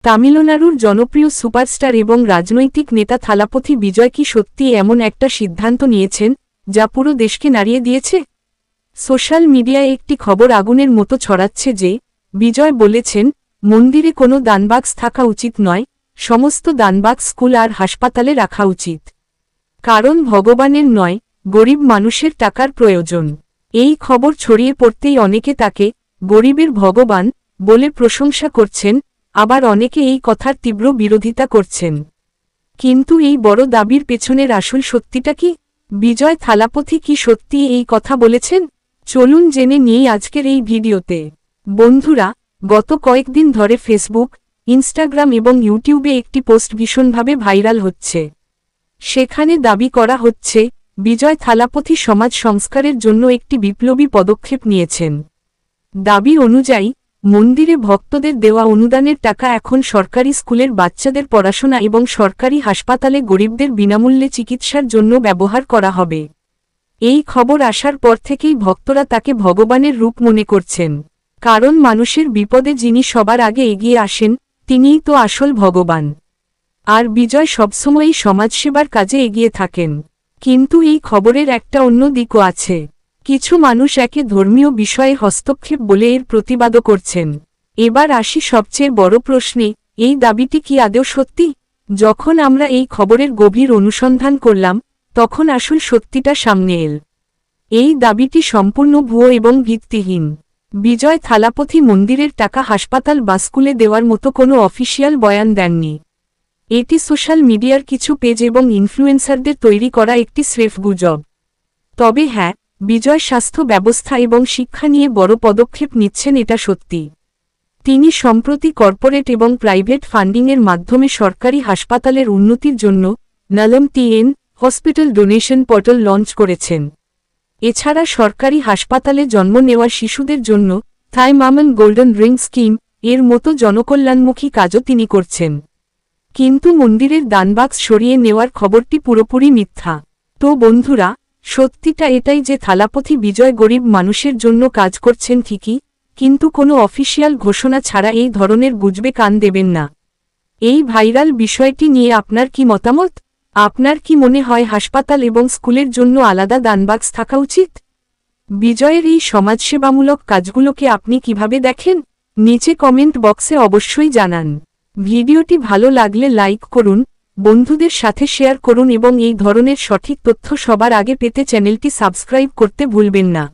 তামিলনাড়ুর জনপ্রিয় সুপারস্টার এবং রাজনৈতিক নেতা থালাপথি বিজয় কি সত্যি এমন একটা সিদ্ধান্ত নিয়েছেন যা পুরো দেশকে নাড়িয়ে দিয়েছে? সোশ্যাল মিডিয়ায় একটি খবর আগুনের মতো ছড়াচ্ছে যে বিজয় বলেছেন, মন্দিরে কোনো দানবাক্স থাকা উচিত নয়, সমস্ত দানবাক্স স্কুল আর হাসপাতালে রাখা উচিত। কারণ ভগবানের নয়, গরিব মানুষের টাকার প্রয়োজন। এই খবর ছড়িয়ে পড়তেই অনেকে তাকে গরিবের ভগবান বলে প্রশংসা করছেন, আবার অনেকে এই কথার তীব্র বিরোধিতা করছেন। কিন্তু এই বড় দাবির পেছনের আসল সত্যিটা কি? বিজয় থালাপথি কি সত্যি এই কথা বলেছেন? চলুন জেনে নিই আজকের এই ভিডিওতে। বন্ধুরা, গত কয়েকদিন ধরে ফেসবুক, ইনস্টাগ্রাম এবং ইউটিউবে একটি পোস্ট ভীষণভাবে ভাইরাল হচ্ছে। সেখানে দাবি করা হচ্ছে, বিজয় থালাপথি সমাজ সংস্কারের জন্য একটি বিপ্লবী পদক্ষেপ নিয়েছেন। দাবি অনুযায়ী, মন্দিরে ভক্তদের দেওয়া অনুদানের টাকা এখন সরকারি স্কুলের বাচ্চাদের পড়াশোনা এবং সরকারি হাসপাতালে গরিবদের বিনামূল্যে চিকিৎসার জন্য ব্যবহার করা হবে। এই খবর আসার পর থেকেই ভক্তরা তাকে ভগবানের রূপ মনে করছেন। কারণ মানুষের বিপদে যিনি সবার আগে এগিয়ে আসেন, তিনিই তো আসল ভগবান। আর বিজয় সবসময়ই সমাজসেবার কাজে এগিয়ে থাকেন। কিন্তু এই খবরের একটা অন্য দিকও আছে। কিছু মানুষ একে ধর্মীয় বিষয়ে হস্তক্ষেপ বলে এর প্রতিবাদও করছেন। এবার আসি সবচেয়ে বড় প্রশ্নে, এই দাবিটি কি আদৌ সত্যি? যখন আমরা এই খবরের গভীর অনুসন্ধান করলাম, তখন আসল সত্যিটা সামনে এল। এই দাবিটি সম্পূর্ণ ভুয়ো এবং ভিত্তিহীন। বিজয় থালাপথি মন্দিরের টাকা হাসপাতাল বা স্কুলে দেওয়ার মতো কোনো অফিসিয়াল বয়ান দেননি। এটি সোশ্যাল মিডিয়ার কিছু পেজ এবং ইনফ্লুয়েন্সারদের তৈরি করা একটি স্রেফ গুজব। তবে হ্যাঁ, বিজয় স্বাস্থ্য ব্যবস্থা এবং শিক্ষা নিয়ে বড় পদক্ষেপ নিচ্ছেন, এটা সত্যি। তিনি সম্প্রতি কর্পোরেট এবং প্রাইভেট ফান্ডিংয়ের মাধ্যমে সরকারি হাসপাতালের উন্নতির জন্য Nalam TN hospital donation portal launch করেছেন। এছাড়া সরকারি হাসপাতালে জন্ম নেওয়া শিশুদের জন্য Thai Maman golden ring scheme এর মতো জনকল্যাণমুখী কাজও তিনি করছেন। কিন্তু মন্দিরের দানবাক্স সরিয়ে নেওয়ার খবরটি পুরোপুরি মিথ্যা। তো বন্ধুরা, সত্যিটা এটাই যে থালাপথি বিজয় গরিব মানুষের জন্য কাজ করছেন ঠিকই, কিন্তু কোনো অফিসিয়াল ঘোষণা ছাড়া এই ধরনের গুজবে কান দেবেন না। এই ভাইরাল বিষয়টি নিয়ে আপনার কি মতামত? আপনার কি মনে হয় হাসপাতাল এবং স্কুলের জন্য আলাদা দানবাক্স থাকা উচিত? বিজয়ের এই সমাজসেবামূলক কাজগুলোকে আপনি কিভাবে দেখেন? নিচে কমেন্ট বক্সে অবশ্যই জানান। ভিডিওটি ভালো লাগলে লাইক করুন, বন্ধুদের সাথে শেয়ার করুন এবং এই ধরনের সঠিক তথ্য সবার আগে পেতে চ্যানেলটি সাবস্ক্রাইব করতে ভুলবেন না।